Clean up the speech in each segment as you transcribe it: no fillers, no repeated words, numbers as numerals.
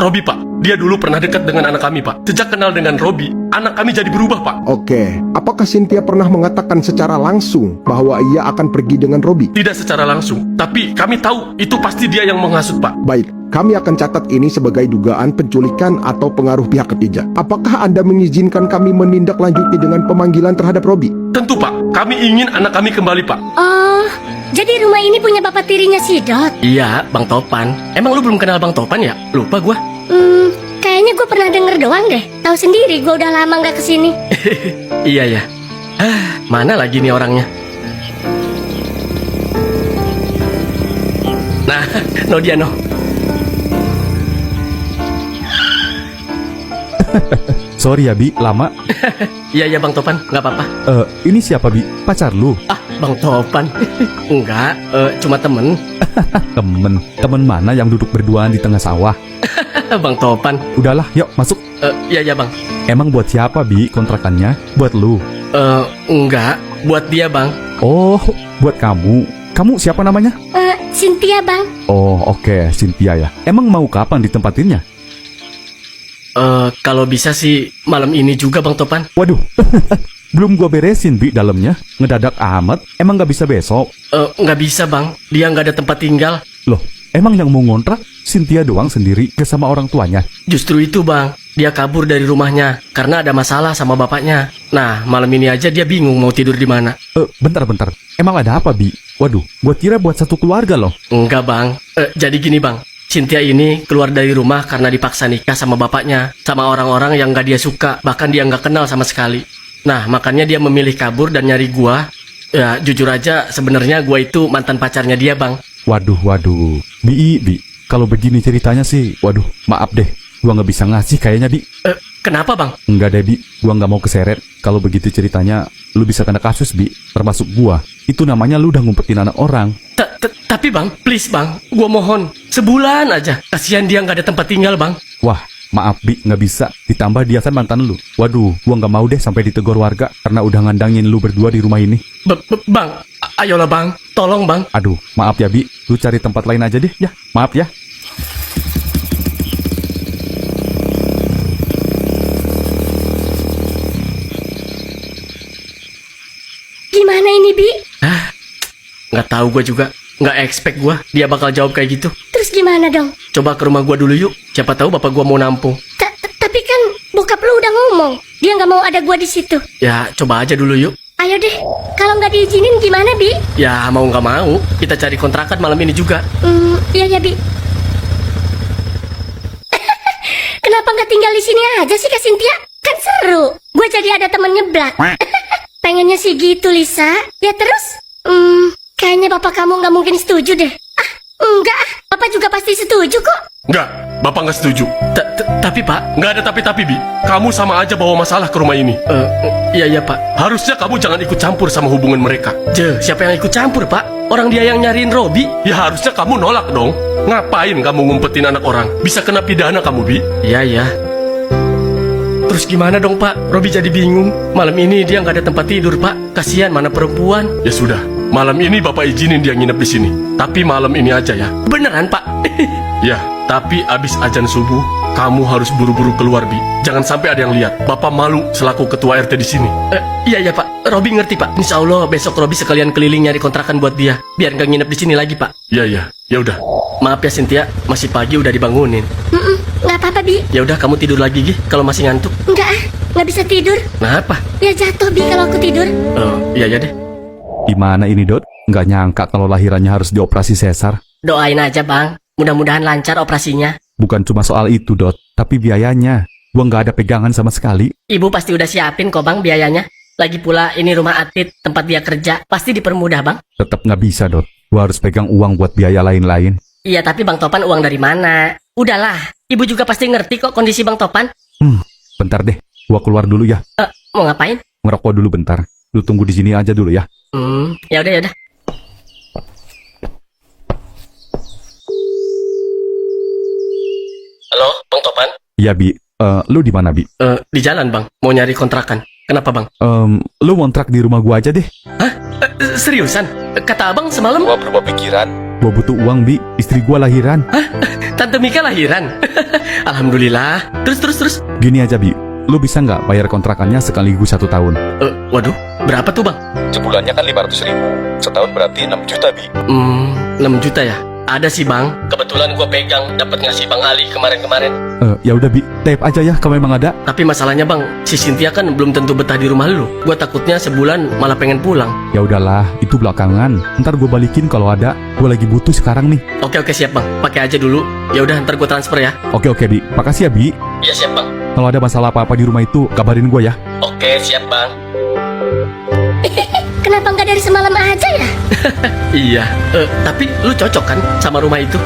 Robi, Pak. Dia dulu pernah dekat dengan anak kami, Pak. Sejak kenal dengan Robi, anak kami jadi berubah, Pak. Oke, apakah Cynthia pernah mengatakan secara langsung bahwa ia akan pergi dengan Robi? Tidak secara langsung, tapi kami tahu itu pasti dia yang menghasut, Pak. Baik, kami akan catat ini sebagai dugaan penculikan atau pengaruh pihak ketiga. Apakah Anda mengizinkan kami menindaklanjuti dengan pemanggilan terhadap Robi? Tentu, Pak. Kami ingin anak kami kembali, Pak. Oh, jadi rumah ini punya bapak tirinya si Dot? Iya, Bang Topan. Emang lu belum kenal Bang Topan ya? Lupa gua. Kayaknya gue pernah denger doang deh. Tahu sendiri gue udah lama nggak kesini. Iya ya. Mana lagi nih orangnya? Nah, no dia no. Sorry ya Bi, lama. Iya ya Bang Topan, nggak apa-apa. Ini siapa Bi? Pacar lu? Ah, Bang Topan. Enggak, cuma temen. Temen mana yang duduk berduaan di tengah sawah? Bang Topan. Udahlah, yuk masuk. Iya ya Bang. Emang buat siapa Bi kontrakannya? Buat lu? Enggak, buat dia Bang. Oh, buat kamu. Kamu siapa namanya? Cynthia bang. Oh, oke, Cynthia ya. Emang mau kapan ditempatinnya? Kalau bisa sih malam ini juga Bang Topan. Waduh, belum gua beresin Bi dalamnya. Ngedadak amat. Emang nggak bisa besok? Nggak bisa Bang, dia nggak ada tempat tinggal. Loh, emang yang mau ngontrak Cynthia doang sendiri ke sama orang tuanya? Justru itu Bang, dia kabur dari rumahnya karena ada masalah sama bapaknya. Nah, malam ini aja dia bingung mau tidur di mana. Bentar. Emang ada apa Bi? Waduh, gua kira buat satu keluarga loh. Enggak Bang, jadi gini Bang. Cynthia ini keluar dari rumah karena dipaksa nikah sama bapaknya, sama orang-orang yang gak dia suka, bahkan dia gak kenal sama sekali. Nah, makanya dia memilih kabur dan nyari gua. Ya, jujur aja sebenarnya gua itu mantan pacarnya dia, Bang. Waduh. Bi, kalau begini ceritanya sih, waduh, maaf deh. Gua nggak bisa ngasih kayaknya, Bi. Kenapa, Bang? Enggak deh, Bi. Gua nggak mau keseret. Kalau begitu ceritanya, lu bisa kena kasus, Bi. Termasuk gua. Itu namanya lu udah ngumpetin anak orang. Tapi, Bang, please, Bang. Gua mohon, sebulan aja. Kasihan dia nggak ada tempat tinggal, Bang. Wah, maaf, Bi. Nggak bisa. Ditambah dia kan mantan lu. Waduh, gua nggak mau deh sampai ditegur warga karena udah ngandangin lu berdua di rumah ini. Bang, ayolah, Bang. Tolong, Bang. Aduh, maaf ya, Bi. Lu cari tempat lain aja deh, ya. Maaf ya. Gimana ini Bi? Nggak tahu gua juga. Nggak expect gua dia bakal jawab kayak gitu. Terus gimana dong? Coba ke rumah gua dulu yuk. Siapa tahu bapak gua mau nampung. Tapi kan bokap lu udah ngomong dia nggak mau ada gua di situ. Ya, coba aja dulu yuk. Ayo deh, kalau nggak diizinin gimana Bi? Ya, mau nggak mau, kita cari kontrakan malam ini juga. Iya ya Bi. Kenapa nggak tinggal di sini aja sih Kak Cynthia? Kan seru. Gue jadi ada temen nyeblak. Pengennya sih gitu Lisa. Ya terus? Kayaknya bapak kamu nggak mungkin setuju deh. Enggak. Bapak juga pasti setuju kok. Enggak, bapak nggak setuju. Tapi Pak, nggak ada tapi Bi. Kamu sama aja bawa masalah ke rumah ini. Iya Pak. Harusnya kamu jangan ikut campur sama hubungan mereka. Siapa yang ikut campur Pak? Orang dia yang nyariin Robi. Ya harusnya kamu nolak dong. Ngapain kamu ngumpetin anak orang? Bisa kena pidana kamu Bi. Iya. Terus gimana dong Pak? Robi jadi bingung. Malam ini dia nggak ada tempat tidur Pak. Kasihan mana perempuan. Ya sudah, malam ini bapak izinin dia nginep di sini. Tapi malam ini aja ya. Beneran Pak? Ya, tapi abis azan subuh kamu harus buru-buru keluar Bi. Jangan sampai ada yang lihat. Bapak malu selaku ketua RT di sini. Iya Pak. Robi ngerti Pak. Insya Allah besok Robi sekalian keliling nyari kontrakan buat dia. Biar nggak nginep di sini lagi Pak. Iya. Ya udah. Maaf ya Cynthia, masih pagi udah dibangunin. Nggak apa-apa Bi. Ya udah kamu tidur lagi Gi kalau masih ngantuk. Nggak bisa tidur. Kenapa? Ya jatuh Bi kalau aku tidur. Iya deh. Gimana ini, Dot? Nggak nyangka kalau lahirannya harus dioperasi sesar. Doain aja Bang. Mudah-mudahan lancar operasinya. Bukan cuma soal itu, Dot. Tapi biayanya. Gua nggak ada pegangan sama sekali. Ibu pasti udah siapin kok Bang biayanya. Lagi pula ini rumah Atit, tempat dia kerja. Pasti dipermudah Bang. Tetap nggak bisa, Dot. Gua harus pegang uang buat biaya lain-lain. Iya tapi Bang Topan uang dari mana? Udahlah, ibu juga pasti ngerti kok kondisi Bang Topan. Bentar deh. Gua keluar dulu ya. Mau ngapain? Ngerokok dulu bentar. Lu tunggu di sini aja dulu ya. Ya udah. Halo, Bang Topan? Iya, Bi. Lu di mana, Bi? Di jalan Bang, mau nyari kontrakan. Kenapa Bang? Lu ngontrak di rumah gua aja deh. Hah? Seriusan? Kata Abang semalam? Gua berubah pikiran. Gua butuh uang, Bi. Istri gua lahiran. Tante Mika lahiran. Alhamdulillah. Terus. Gini aja, Bi. Lu bisa nggak bayar kontrakannya sekaligus 1 tahun? Waduh, berapa tuh bang? Sebulannya kan 500.000. Setahun berarti 6 juta, Bi. 6 juta ya? Ada sih bang. Kebetulan gue pegang dapat ngasih Bang Ali kemarin-kemarin. Ya udah, Bi. Type aja ya kalau memang ada. Tapi masalahnya bang, si Cynthia kan belum tentu betah di rumah lu. Gue takutnya sebulan malah pengen pulang. Ya udahlah, itu belakangan. Ntar gue balikin kalau ada. Gue lagi butuh sekarang nih. Oke siap bang. Pakai aja dulu. Ya udah ntar gue transfer ya. Oke, Bi. Makasih ya, Bi. Iya siap bang. Kalau ada masalah apa-apa di rumah itu, kabarin gue ya. Oke siap bang. Kenapa nggak dari semalam aja ya? Iya. Tapi lu cocok kan sama rumah itu?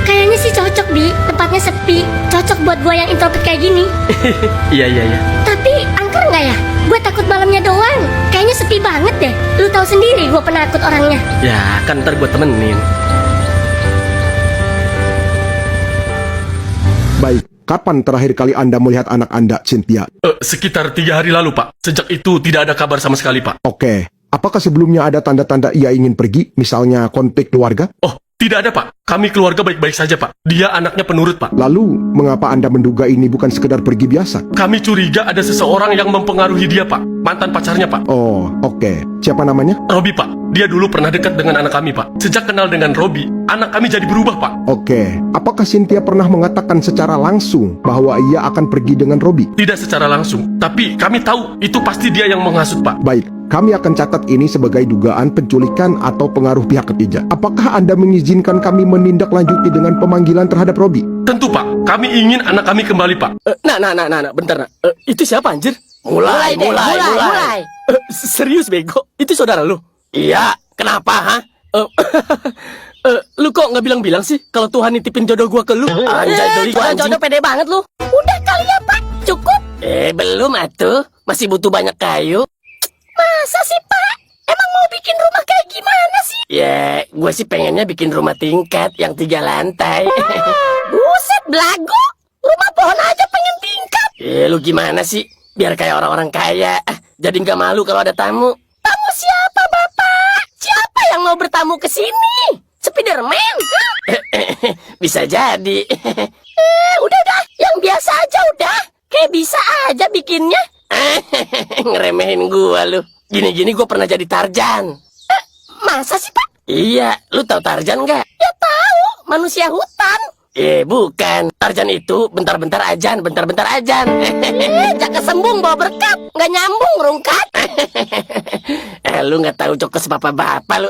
Kayaknya sih cocok, Bi. Tempatnya sepi. Cocok buat gua yang introvert kayak gini. Iya. Tapi angker nggak ya? Gue takut malamnya doang. Kayaknya sepi banget deh. Lu tahu sendiri gue penakut orangnya. Ya kan ntar gue temenin. Baik, kapan terakhir kali Anda melihat anak Anda, Cynthia? Sekitar 3 hari lalu pak. Sejak itu tidak ada kabar sama sekali pak. Oke, apakah sebelumnya ada tanda-tanda ia ingin pergi, misalnya konflik keluarga? Oh, tidak ada pak. Kami keluarga baik-baik saja pak. Dia anaknya penurut pak. Lalu, mengapa Anda menduga ini bukan sekedar pergi biasa? Kami curiga ada seseorang yang mempengaruhi dia pak. Mantan pacarnya pak. Oh, oke. Siapa namanya? Robi pak. Dia dulu pernah dekat dengan anak kami pak. Sejak kenal dengan Robi, anak kami jadi berubah pak. Oke, apakah Cynthia pernah mengatakan secara langsung bahwa ia akan pergi dengan Robi? Tidak secara langsung. Tapi kami tahu itu pasti dia yang menghasut pak. Baik, kami akan catat ini sebagai dugaan penculikan atau pengaruh pihak ketiga. Apakah Anda mengizinkan kami menindaklanjuti dengan pemanggilan terhadap Robi? Tentu pak. Kami ingin anak kami kembali pak. Nah, bentar nak. Itu siapa anjir? Mulai. Serius bego? Itu saudara lu? Iya, kenapa, ha? Lu kok nggak bilang-bilang sih kalau Tuhan nitipin jodoh gua ke lu? Anjay, doi gua anjing. Jodoh pede banget lu. Udah kali ya, Pak. Cukup. Belum atuh. Masih butuh banyak kayu. Masa sih, Pak? Emang mau bikin rumah kayak gimana sih? Ya, gue sih pengennya bikin rumah tingkat yang 3 lantai. Buset, belagu. Rumah pohon aja pengen tingkat. Lu gimana sih? Biar kayak orang-orang kaya. Jadi nggak malu kalau ada tamu. Tamu siapa, Bapak? Siapa yang mau bertamu ke sini? Spiderman? Bisa jadi. Udah dah. Yang biasa aja udah. Kayak bisa aja bikinnya. Ngeremehin gua lu. Gini-gini gue pernah jadi Tarzan. Masa sih, Pak? Iya, lu tahu Tarzan nggak? Ya tahu, manusia hutan. Bukan. Tarzan itu bentar-bentar ajan, bentar-bentar ajan. Jaka sembung bawa berkat, nggak nyambung rungkat. Lu nggak tahu jokes bapak-bapak lu.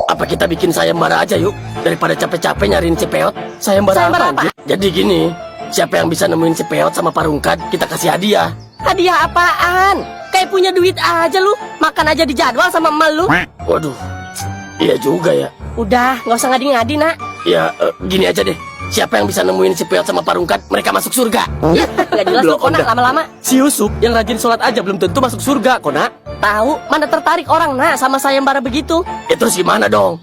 Apa kita bikin sayembara aja yuk, daripada capek-capek nyariin Cipeot. Sayembara Sayembara apa? Jadi gini, siapa yang bisa nemuin Cipeot sama Parungkad, kita kasih hadiah. Hadiah apaan? Kayak punya duit aja lu, makan aja di jadwal sama emak lu. Waduh, iya juga ya. Udah, nggak usah ngadi-ngadi, nak. Ya, gini aja deh. Siapa yang bisa nemuin Cipeot sama Parungkad, mereka masuk surga. Ya, nggak jelas lu, Loh, Kona, udah. lama-lama. Si Yusuf yang rajin sholat aja belum tentu masuk surga, Kona. Tahu, mana tertarik orang, nak, sama sayembara begitu. Terus gimana dong?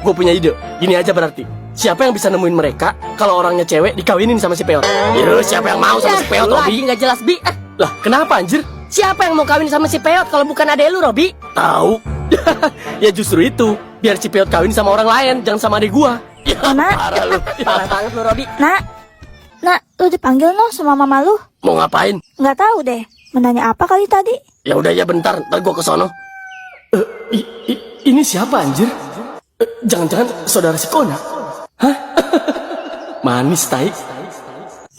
Gue punya ide. Gini aja berarti. Siapa yang bisa nemuin mereka kalau orangnya cewek dikawinin sama si Peot? Siapa yang mau sama Cipeot, lu lagi Robi? nggak jelas, Bi. Lah, kenapa anjir? Siapa yang mau kawin sama si Peot kalau bukan adek lu, Robi? Tahu. Ya justru itu. Biar si Peot kawin sama orang lain, jangan sama adik gua. Ya, Nak. parah lu. Parah banget lu, Robi. Nak, lu dipanggil no sama mama lu? Mau ngapain? Nggak tahu deh. Menanya apa kali tadi? Ya udah ya bentar, ntar gua kesono. Ini siapa anjir? Jangan-jangan saudara si Kona? Hah? Manis, tai.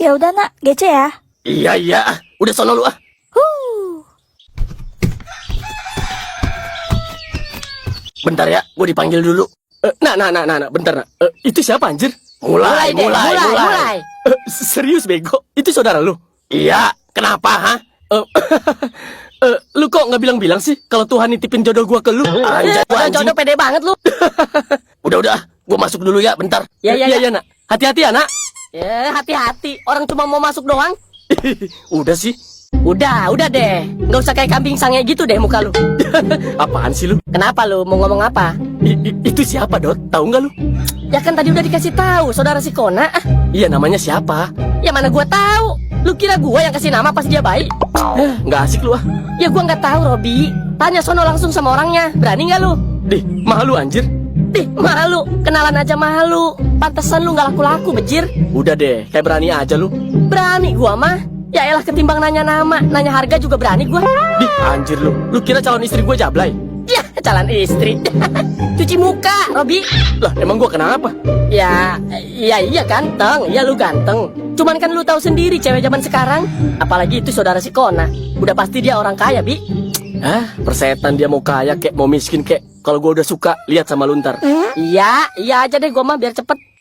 Ya udah nak, gece ya. Iya, udah sono lu ah. Bentar ya, gua dipanggil dulu. Nah, bentar, nak. Itu siapa anjir? Mulai. Serius bego? Itu saudara lu? Iya, kenapa, ha? Lu kok nggak bilang-bilang sih kalau Tuhan nitipin jodoh gua ke lu? Anjay, gua anjing. Jodoh pede banget lu. Udah, gua masuk dulu ya, bentar. Ya. Nak. Hati-hati ya, nak. Ya, hati-hati. Orang cuma mau masuk doang. Udah sih. Udah deh. Nggak usah kayak kambing sange gitu deh muka lu. Apaan sih lu? Kenapa lu? Mau ngomong apa? Itu siapa, Dot? Tahu nggak lu? Ya kan tadi udah dikasih tahu, saudara si Kona. Iya, namanya siapa? Ya mana gua tahu? Lu kira gua yang kasih nama pas dia baik? Nggak asik lu ah. Ya gua nggak tahu, Robi. Tanya sono langsung sama orangnya. Berani nggak lu? Dih, malu anjir. Dih, malu. Kenalan aja malu. Pantesan lu gak laku-laku, bejir. Udah deh, kayak berani aja lu. Berani gua mah. Ya elah ketimbang nanya nama, nanya harga juga berani gua. Dih, anjir lu. Lu kira calon istri gua jablay? Ya, calon istri. Cuci muka, Robi. Lah, emang gua kenapa? Ya, iya ganteng. Ya lu ganteng. Cuman kan lu tahu sendiri cewek zaman sekarang. Apalagi itu saudara si Kona. Udah pasti dia orang kaya, Bi. Persetan dia mau kaya kek, mau miskin kek. Kalau gua udah suka, lihat sama lu ntar. Iya aja deh gua mah biar cepet.